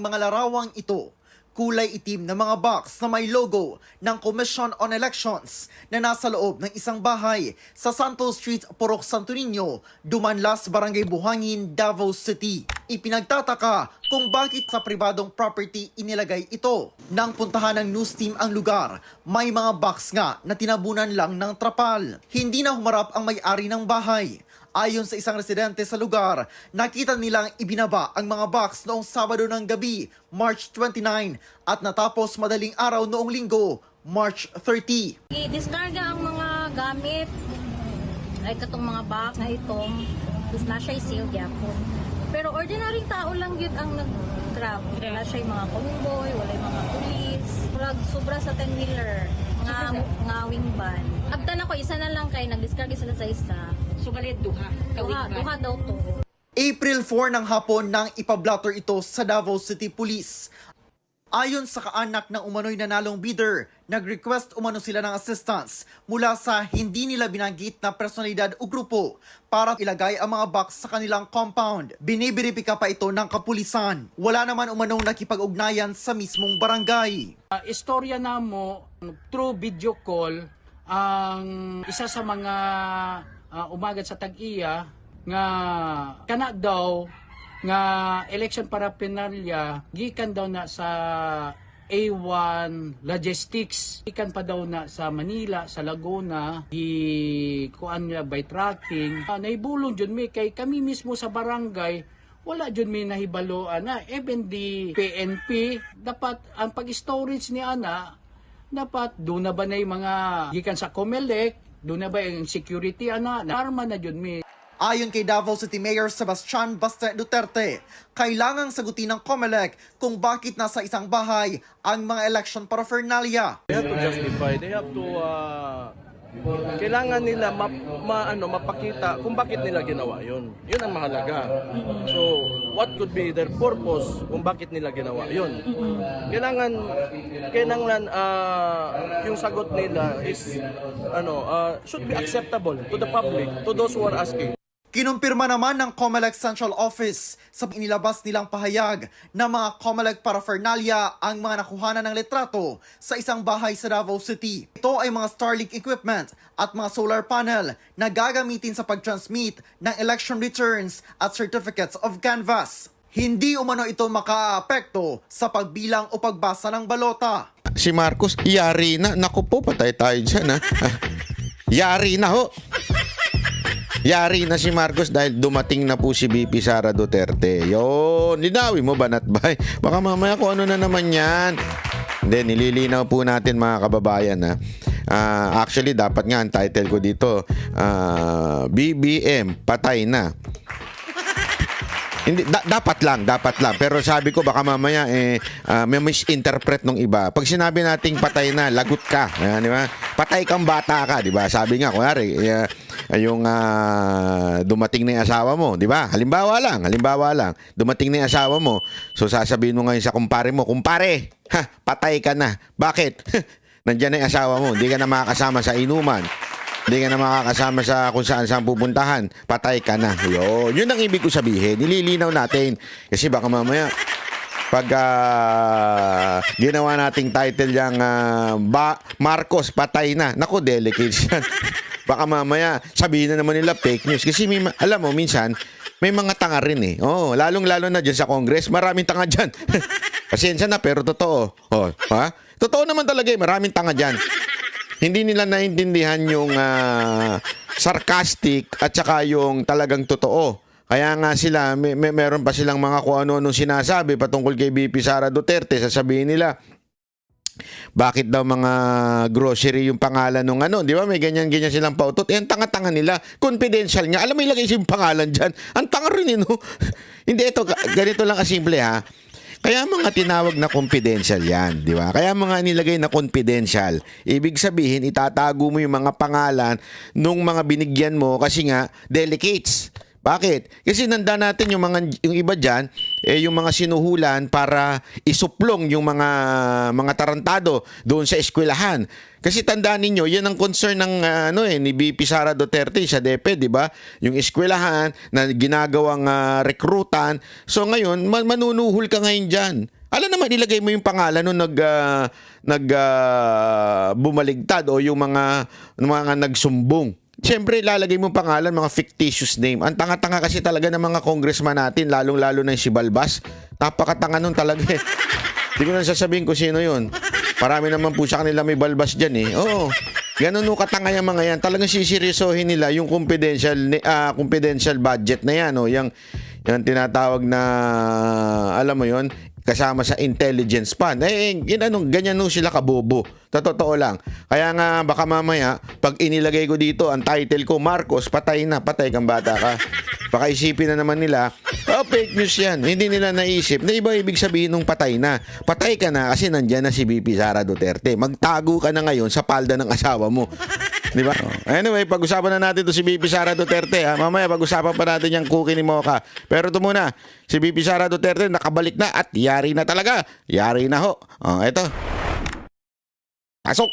Mga larawang ito, kulay itim na mga box na may logo ng Commission on Elections na nasa loob ng isang bahay sa Santos Street, Purok Santo Niño, Dumanlas, Barangay Buhangin, Davao City. Ipinagtataka kung bakit sa pribadong property inilagay ito. Nang puntahan ng news team ang lugar, may mga box nga na tinabunan lang ng trapal. Hindi na humarap ang may-ari ng bahay. Ayon sa isang residente sa lugar, nakita nilang ibinaba ang mga box noong Sabado ng gabi, March 29, at natapos madaling araw noong Linggo, March 30. I-discarga ang mga gamit, like katong mga box na itong, tapos na siya i-seal gyapon. Pero ordinary tao lang yun ang nag-grab. Wala siya yung mga convoy, wala yung mga police. Sobra sa 10-wheeler, nga wing van. Abtan ako, isa na lang kay nag-discarga sila sa isa. Sugalit duha. Duha daw to. April 4 ng hapon nang ipablatter ito sa Davao City Police. Ayon sa kaanak ng umano'y nanalong bidder, nag-request umano sila ng assistance mula sa hindi nila binanggit na personalidad o grupo para ilagay ang mga box sa kanilang compound. Binibiripika pa ito ng kapulisan. Wala naman umanong nakipag-ugnayan sa mismong barangay. Istorya na mo, through video call, ang isa sa mga umagad sa tag-iya nga kana daw nga election paraphernalia gikan daw na sa A1 Logistics, gikan pa daw na sa Manila, sa Laguna, kuan niya by tracking. Naibulong jud mi kay kami mismo sa barangay wala jud mi nahibaloan na even the PNP dapat ang pag-storage ni ana dapat doon na ba na yung mga gikan sa COMELEC, doon na ba yung security ana arma na jud mi. Ayon kay Davao City Mayor Sebastian Baste Duterte, kailangang sagutin ng COMELEC kung bakit nasa isang bahay ang mga election paraphernalia. They have to justify, they have to kailangan nila mapakita kung bakit nila ginawa yun. Yun ang mahalaga. So, what could be their purpose kung bakit nila ginawa yun? Kailangan yung sagot nila is should be acceptable to the public, to those who are asking. Kinumpirma naman ng COMELEC Central Office sa inilabas nilang pahayag na mga COMELEC paraphernalia ang mga nakuhanan ng litrato sa isang bahay sa Davao City. Ito ay mga Starlink equipment at mga solar panel na gagamitin sa pag-transmit ng election returns at certificates of canvass. Hindi umano ito makaapekto sa pagbilang o pagbasa ng balota. Si Marcos, yari na. Naku po, patay tayo dyan, ha? Yari na ho. Yari na si Marcos dahil dumating na po si VP Sara Duterte. Yun, linawin mo banat bay. Baka mamaya kung ano na naman yan. Hindi, nililinaw po natin mga kababayan. Ha? Actually, dapat nga ang title ko dito, BBM, patay na. Hindi, dapat lang. Pero sabi ko baka mamaya may misinterpret nung iba. Pag sinabi nating patay na, lagot ka. Di ba? Patay kang bata ka, di ba? Sabi nga, kunwari, yung dumating na yung asawa mo, di ba? Halimbawa lang, dumating na yung asawa mo. So sasabihin mo ngayon sa kumpare mo, kumpare, patay ka na. Bakit? Nandiyan na yung asawa mo, hindi ka na makakasama sa inuman. Hindi ka na makakasama sa kung saan pupuntahan. Patay ka na. Yun ang ibig ko sabihin. Nililinaw natin. Kasi baka mamaya, pag ginawa nating title yung Marcos, patay na. Naku, delicate yan. Baka mamaya, sabihin na naman nila fake news. Kasi alam mo, minsan, may mga tanga rin eh. Oh, lalong-lalo na dyan sa Congress. Maraming tanga dyan. Pasensya na, pero totoo. Oh, ha? Totoo naman talaga eh. Maraming tanga dyan. Hindi nila naintindihan yung sarcastic at saka yung talagang totoo. Kaya nga sila, meron pa silang mga kung ano-anong sinasabi patungkol kay VP Sara Duterte. Sasabihin nila, bakit daw mga grocery yung pangalan nung ano? Di ba? May ganyan-ganyan silang pautot. Ang tanga-tanga nila. Confidential nga. Alam mo, ilagay yung pangalan dyan. Ang tanga rin, no? Hindi, ito, ganito lang kasimple, ha? Kaya mga tinawag na confidential yan, di ba? Kaya mga nilagay na confidential. Ibig sabihin, itatago mo yung mga pangalan nung mga binigyan mo kasi nga, delicates. Bakit? Kasi nanda natin yung iba dyan, yung mga sinuhulan para isuplong yung mga tarantado doon sa eskwelahan. Kasi tandaan ninyo, yan ang concern ng ni VP Sara Duterte sa DepEd, di ba? Yung eskwelahan na ginagawang rekrutan. So ngayon, manunuhol ka ngayon diyan. Alam naman, ilagay mo yung pangalan nung bumaligtad o yung mga nagsumbong. Siyempre, lalagay mo pangalan, mga fictitious name. Ang tanga-tanga kasi talaga ng mga congressman natin, lalong-lalo na yung si Balbas. Napakatanga nun talaga eh. Hindi ko na sasabihin kung sino yun. Marami naman po sa kanila may Balbas dyan eh. Oo. Ganun nung katanga yung mga yan. Talagang siseryosohin nila yung confidential budget na yan. Yung tinatawag na, alam mo yon, kasama sa intelligence fund. Ganyan nung sila kabobo. Totoo lang. Kaya nga baka mamaya, pag inilagay ko dito, ang title ko, Marcos, patay na, patay kang bata ka. Baka isipin na naman nila, fake news yan. Hindi nila naisip na iba ibig sabihin nung patay na. Patay ka na kasi nandyan na si VP Sara Duterte. Magtago ka na ngayon sa palda ng asawa mo. Di ba? Anyway, pag-usapan na natin to si VP Sara Duterte. Mamaya pag-usapan pa natin yung cookie ni Mocha. Pero ito muna, si VP Sara Duterte nakabalik na at yari na talaga. Yari na ho. Ito. Pasok.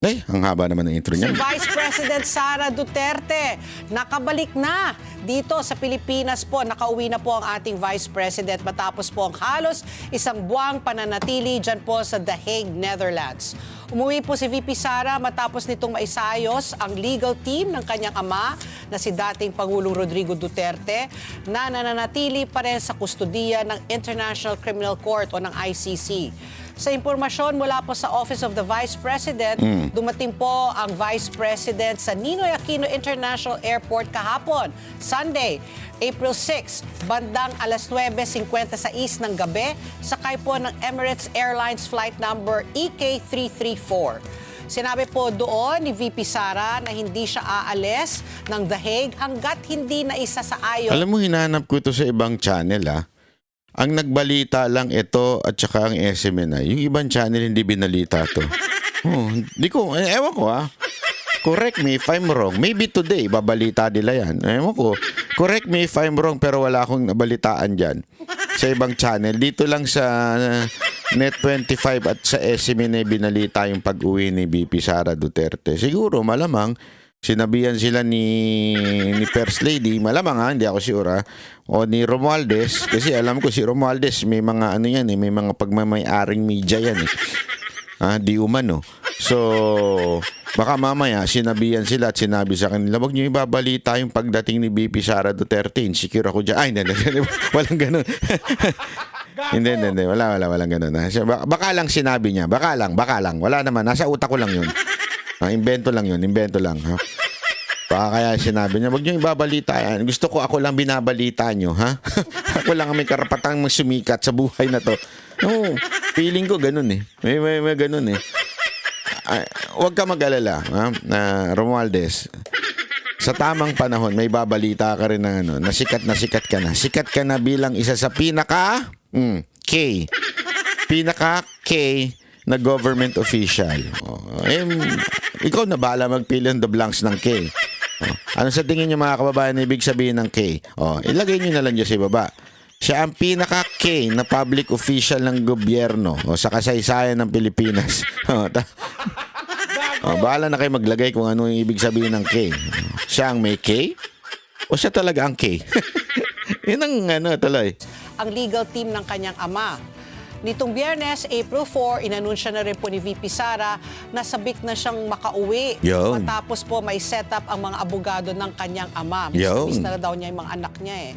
Ang haba naman ng intro niya. Si Vice President Sara Duterte nakabalik na dito sa Pilipinas po. Nakauwi na po ang ating Vice President matapos po ang halos isang buwang pananatili dyan po sa The Hague, Netherlands. Umuwi po si VP Sara matapos nitong maisayos ang legal team ng kanyang ama na si dating Pangulong Rodrigo Duterte na nananatili pa rin sa kustudiya ng International Criminal Court o ng ICC. Sa impormasyon mula po sa Office of the Vice President, dumating po ang Vice President sa Ninoy Aquino International Airport kahapon, Sunday, April 6, bandang alas 9:56 ng gabi, sakay po ng Emirates Airlines flight number EK334. Sinabi po doon ni VP Sara na hindi siya aalis ng The Hague hanggat hindi na isa sa ayon. Alam mo, hinanap ko ito sa ibang channel Ang nagbalita lang ito at saka ang SMNI. Yung ibang channel hindi binalita to. Hindi ko, ewan ko Correct me if I'm wrong. Maybe today, babalita nila yan. Ewan ko. Correct me if I'm wrong pero wala akong nabalitaan dyan. Sa ibang channel. Dito lang sa Net25 at sa SMNI binalita yung pag-uwi ni VP Sara Duterte. Siguro, malamang, sinabihan sila ni First Lady, malamang hindi ako sure o ni Romualdez, kasi alam ko si Romualdez may mga may mga pagmamay-aring media yan di umano. So, baka mamaya sinabihan sila at sinabi sa kanila, wag niyo ibabalita yung pagdating ni VP Sara Duterte, insecure ako dyan. Walang ganun. Hindi. Walang ganun. Baka lang sinabi niya. Baka lang. Wala naman. Nasa utak ko lang yun. Invento lang yun. Baka kaya sinabi niya, wag niyo ibabalita yan. Gusto ko ako lang binabalita niyo, Ako lang ang may karapatang sumikat sa buhay na to. No, feeling ko ganun May ganun Huwag ka mag-alala, Romualdez. Sa tamang panahon, may babalita ka rin na sikat ka na. Sikat ka na bilang isa sa pinaka K na government official. Ikaw na bahala mag-fill in the blanks ng K. Ano sa tingin niyo mga kababayan na ibig sabihin ng K? Ilagay niyo na lang dyan sa baba. Siya ang pinaka-K na public official ng gobyerno sa kasaysayan ng Pilipinas. Bahala na kayo maglagay kung ano yung ibig sabihin ng K. Siya ang may K? O siya talaga ang K? Yun ang tuloy. Ang legal team ng kanyang ama. Nitong Biyernes, April 4, inanunsya na rin po ni VP Sara na sabik na siyang makauwi. Yun. Matapos po may setup ang mga abogado ng kanyang ama. Miss na daw niya yung mga anak niya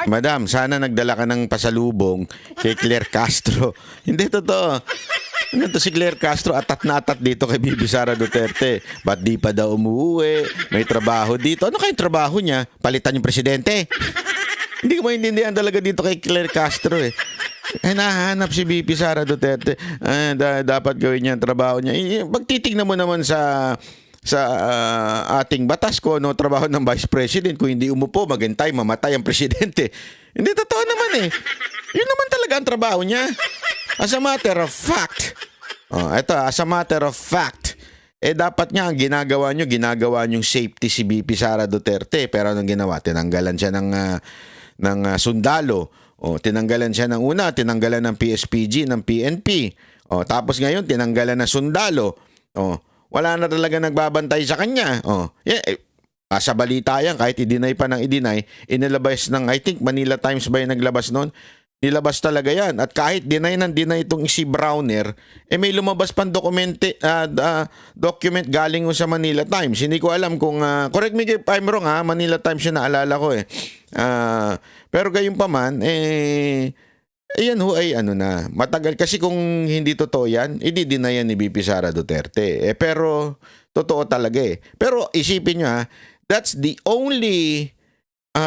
Madam, sana nagdala ka ng pasalubong kay Claire Castro. Hindi totoo. Ano to si Claire Castro, atat na atat dito kay VP Sara Duterte. Ba't di pa daw umuwi? May trabaho dito. Ano kayong trabaho niya? Palitan yung presidente? Hindi ko maintindihan talaga dito kay Claire Castro nahanap si VP Sara Duterte. Dapat gawin niya ang trabaho niya. Pagtitignan mo naman sa ating batas ko, trabaho ng Vice President, kung hindi umupo, maghintay, mamatay ang presidente. Hindi totoo naman Yun naman talaga ang trabaho niya. As a matter of fact, as a matter of fact, dapat nga ang ginagawa niyong safety si VP Sara Duterte. Pero anong ginawa? Tinanggalan siya sundalo. Tinanggalan siya ng una, tinanggalan ng PSPG, ng PNP. Tapos ngayon, tinanggalan ng sundalo. Wala na talaga nagbabantay sa kanya. Sa balita yan, kahit i-deny pa ng i-deny, inilabas ng, I think, Manila Times ba yung naglabas noon? Nilabas talaga yan. At kahit deny itong si Browner, may lumabas pang document galing sa Manila Times. Hindi ko alam kung, correct me if I'm wrong ha, Manila Times yung naalala ko pero gayon pa man, ayan ho ay matagal. Kasi kung hindi totoo yan, i-deny yan ni VP Sara Duterte. Pero, totoo talaga Pero isipin nyo that's the only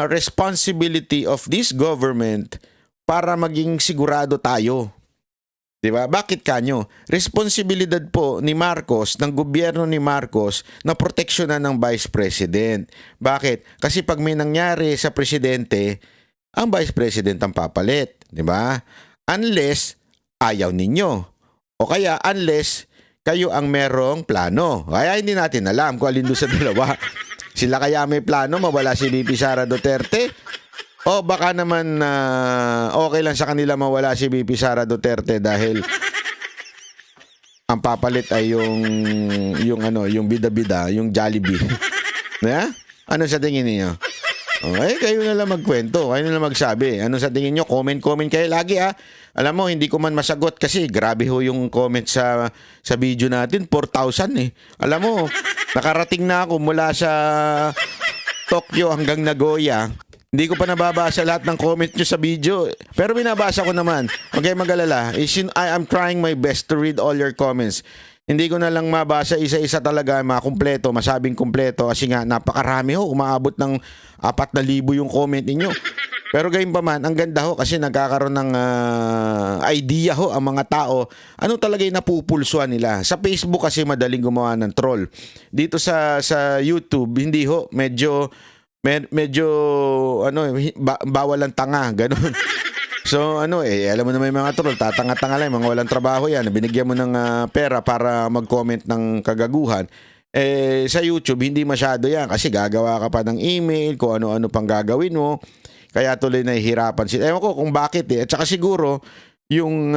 responsibility of this government para maging sigurado tayo. 'Di ba? Bakit kanyo? Responsibilidad po ni Marcos, ng gobyerno ni Marcos, na proteksyonan ng Vice President. Bakit? Kasi pag may nangyari sa presidente, ang Vice President ang papalit. 'Di ba? Unless ayaw ninyo. O kaya unless kayo ang merong plano. Kaya hindi natin alam kung alin doon sa dalawa. Sila kaya may plano, mawala si VP Sara Duterte? O baka naman okay lang sa kanila mawala si VP Sara Duterte dahil ang papalit ay yung bida-bida, yung Jollibee. Ano sa tingin niyo? Kayo na lang magkwento, kayo na lang magsabi. Ano sa tingin niyo? Comment kayo lagi Alam mo, hindi ko man masagot kasi grabe ho yung comment sa video natin, 4,000 Alam mo, nakarating na ako mula sa Tokyo hanggang Nagoya. Hindi ko pa nababasa lahat ng comment nyo sa video. Pero binabasa ko naman. Huwag kayong mag-alala. I'm trying my best to read all your comments. Hindi ko na lang mabasa isa-isa talaga, makumpleto, masabing kumpleto. Kasi nga, napakarami ho. Umaabot ng 4,000 yung comment ninyo. Pero gayon pa man, ang ganda ho kasi nagkakaroon ng idea ho ang mga tao. Ano talaga yung napupulsuan nila. Sa Facebook kasi madaling gumawa ng troll. Dito sa YouTube, hindi ho. Medyo bawal ang tanga, ganun. So alam mo na may mga troll, tatanga-tanga lang, mga walang trabaho yan, binigyan mo ng pera para mag-comment ng kagaguhan. Sa YouTube hindi masyado yan kasi gagawa ka pa ng email, kung ano-ano pang gagawin mo. Kaya tuloy nahihirapan sila. Ewan ko kung bakit At saka siguro yung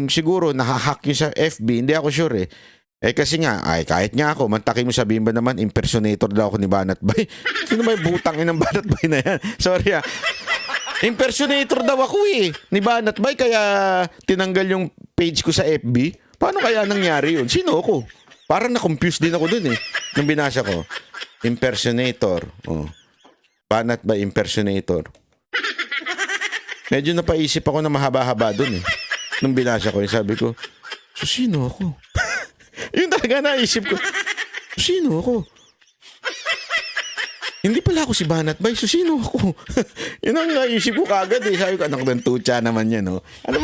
siguro nahahack yun sa FB, hindi ako sure kasi nga, kahit nga ako, mantakin mo sabihin ba naman, impersonator daw ako ni Banat Bay. Sino ba yung butang ng Banat Bay na yan? Sorry impersonator daw ako ni Banat Bay, kaya tinanggal yung page ko sa FB. Paano kaya nangyari yun? Sino ako? Parang na-confused din ako dun nung binasa ko. Impersonator. Banat Bay impersonator. Medyo napaisip ako na mahaba-haba dun nung binasa ko, sabi ko, so sino ako? Yun talaga naisip ko. Sino ako? Hindi pala ako si Banat Bay. So sino ako? Yun ang naisip ko kagad Sabi ko, anak ng tutsa naman yan Ano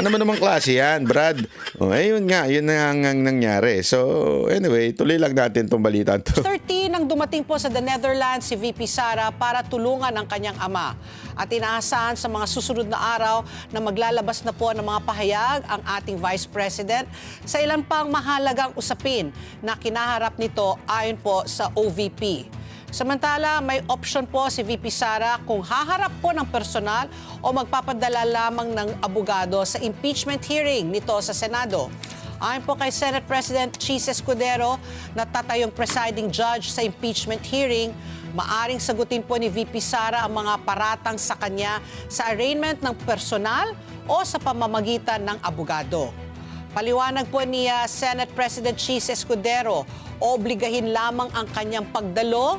man namang klase yan, Brad? Yun nga. Yun ang nangyari. So anyway, tuloy lang natin itong balita to. 13 nang dumating po sa the Netherlands si VP Sara para tulungan ang kanyang ama. At inaasahan sa mga susunod na araw na maglalabas na po ng mga pahayag ang ating Vice President sa ilan pang mahalagang usapin na kinaharap nito ayon po sa OVP. Samantala, may option po si VP Sara kung haharap po ng personal o magpapadala lamang ng abogado sa impeachment hearing nito sa Senado. Ayon po kay Senate President Chis Escudero na tatayong presiding judge sa impeachment hearing, maaring sagutin po ni VP Sara ang mga paratang sa kanya sa arraignment ng personal o sa pamamagitan ng abogado. Paliwanag po ni Senate President Chis Escudero, obligahin lamang ang kanyang pagdalo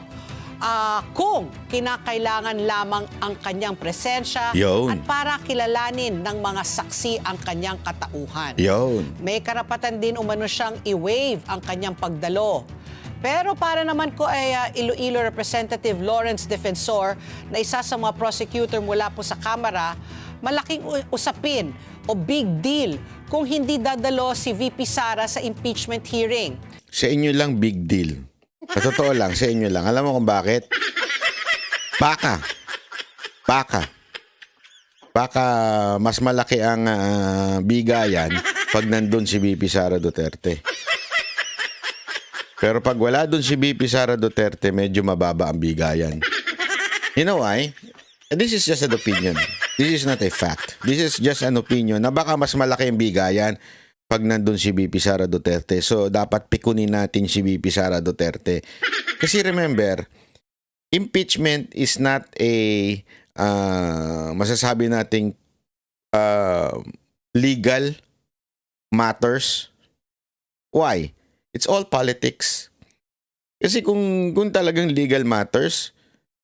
kung kinakailangan lamang ang kanyang presensya Yun. at para kilalanin ng mga saksi ang kanyang katauhan. Yun. May karapatan din umano siyang i-waive ang kanyang pagdalo. Pero para naman ko ay Iloilo Representative Lawrence Defensor na isa sa mga prosecutor mula po sa Kamara, malaking usapin o big deal kung hindi dadalo si VP Sara sa impeachment hearing. Sa inyo lang big deal. Sa totoo lang, sa inyo lang. Alam mo kung bakit? Baka mas malaki ang bigayan pag nandun si VP Sara Duterte. Pero pag wala dun si VP Sara Duterte, medyo mababa ang bigayan. You know why? This is just an opinion. This is not a fact. This is just an opinion na baka mas malaki ang bigayan pag nandun si VP Sara Duterte. So, dapat pikunin natin si VP Sara Duterte. Kasi remember, impeachment is not a masasabi nating legal matters. Why? It's all politics. Kasi kung talagang legal matters,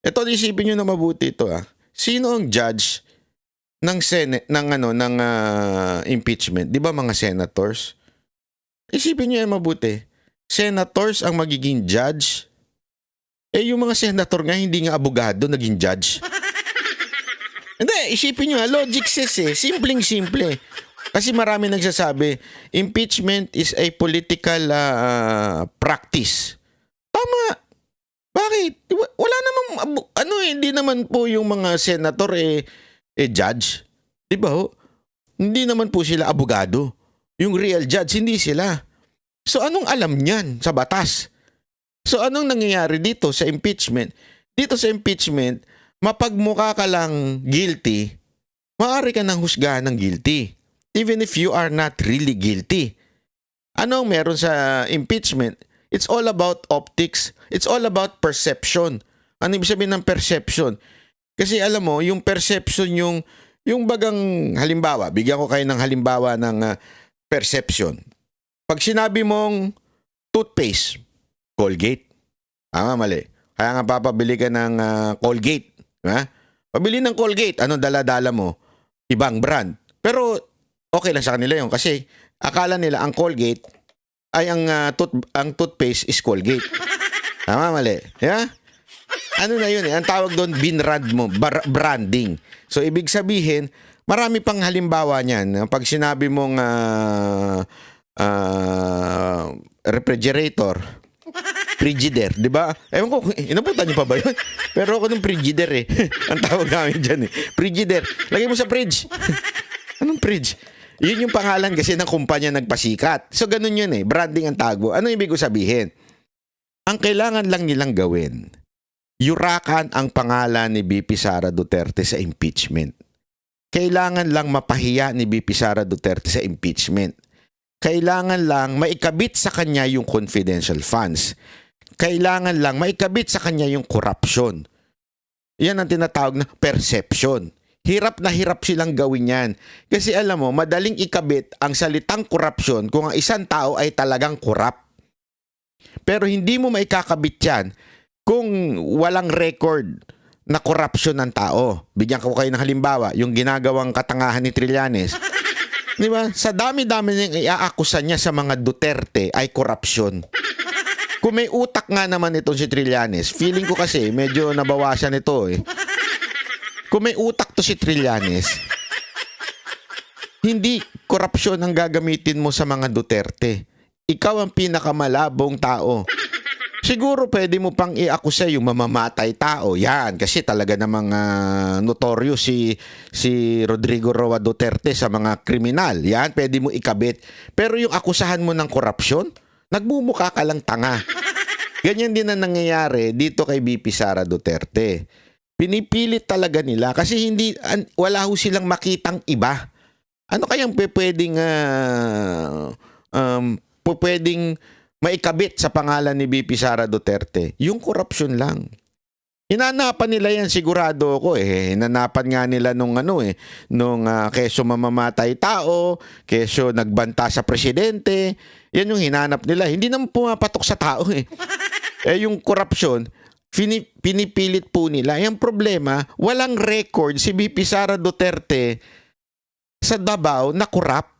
ito isipin nyo na mabuti ito Sino ang judge ng Senate ng impeachment? 'Di ba mga senators? Isipin niyo yan mabuti. Senators ang magiging judge. Yung mga senator nga hindi nga abogado naging judge. Hindi, isipin niyo logic says simpleng-simple. Kasi marami nagsasabi, impeachment is a political practice. Tama. Bakit? Wala namang hindi naman po yung mga senator judge. 'Di ba ho? Hindi naman po sila abogado. Yung real judge hindi sila. So anong alam niyan sa batas? So anong nangyayari dito sa impeachment? Dito sa impeachment, mapagmukha ka lang guilty, maaari ka nang husgahan ng guilty. Even if you are not really guilty. Anong meron sa impeachment? It's all about optics. It's all about perception. Ano ibig sabihin ng perception? Kasi alam mo, yung perception yung bagang halimbawa, bigyan ko kayo ng halimbawa ng perception. Pag sinabi mong toothpaste, Colgate. Mali. Kaya nga papabili ka ng Colgate. Pabili ng Colgate. Anong dala-dala mo? Ibang brand. Pero okay lang sa kanila yun kasi akala nila ang Colgate ay ang toothpaste is Colgate. Tama, mali. Yeah? Ano na yun Ang tawag doon, binrand mo, branding. So, ibig sabihin, marami pang halimbawa niyan. Pag sinabi mong refrigerator, Frigidaire, di ba? Ewan ko, inabutan niyo pa ba yun? Pero ako ng Frigidaire Ang tawag namin dyan Frigidaire. Lagay mo sa fridge. Anong fridge? Yun yung pangalan kasi ng kumpanya nagpasikat. So, ganun yun branding ang tagbo. Ano ibig ko sabihin? Ang kailangan lang nilang gawin, yurakan ang pangalan ni VP Sara Duterte sa impeachment. Kailangan lang mapahiya ni VP Sara Duterte sa impeachment. Kailangan lang maikabit sa kanya yung confidential funds. Kailangan lang maikabit sa kanya yung corruption. Yan ang tinatawag na perception. Hirap na hirap silang gawin yan. Kasi alam mo, madaling ikabit ang salitang corruption kung ang isang tao ay talagang corrupt. Pero hindi mo maikakabit yan kung walang record na corruption ng tao. Bigyan ko kayo ng halimbawa, yung ginagawang katangahan ni Trillanes. Di ba? Sa dami-dami niyang iaakusa niya sa mga Duterte ay corruption. Kung may utak nga naman itong si Trillanes, feeling ko kasi medyo nabawasan ito Kung may utak to si Trillanes, hindi korupsyon ang gagamitin mo sa mga Duterte. Ikaw ang pinakamalabong tao. Siguro pwede mo pang i-akusa yung mamamatay tao. Yan, kasi talaga namang notorious si Rodrigo Roa Duterte sa mga kriminal. Yan, pwede mo ikabit. Pero yung akusahan mo ng korupsyon, nagmumukha ka lang tanga. Ganyan din ang nangyayari dito kay VP Sara Duterte. Pinipilit talaga nila kasi wala ho silang makitang iba. Ano kayang pwedeng maikabit sa pangalan ni VP Sara Duterte? Yung corruption lang. Hinanapan nila yan, sigurado ako Hinanapan nga nila nung keso mamamatay tao, keso nagbanta sa presidente. Yan yung hinanap nila. Hindi naman pumapatok sa tao yung corruption, pinipilit po nila. Yung problema, walang record si VP Sara Duterte sa Davao na corrupt.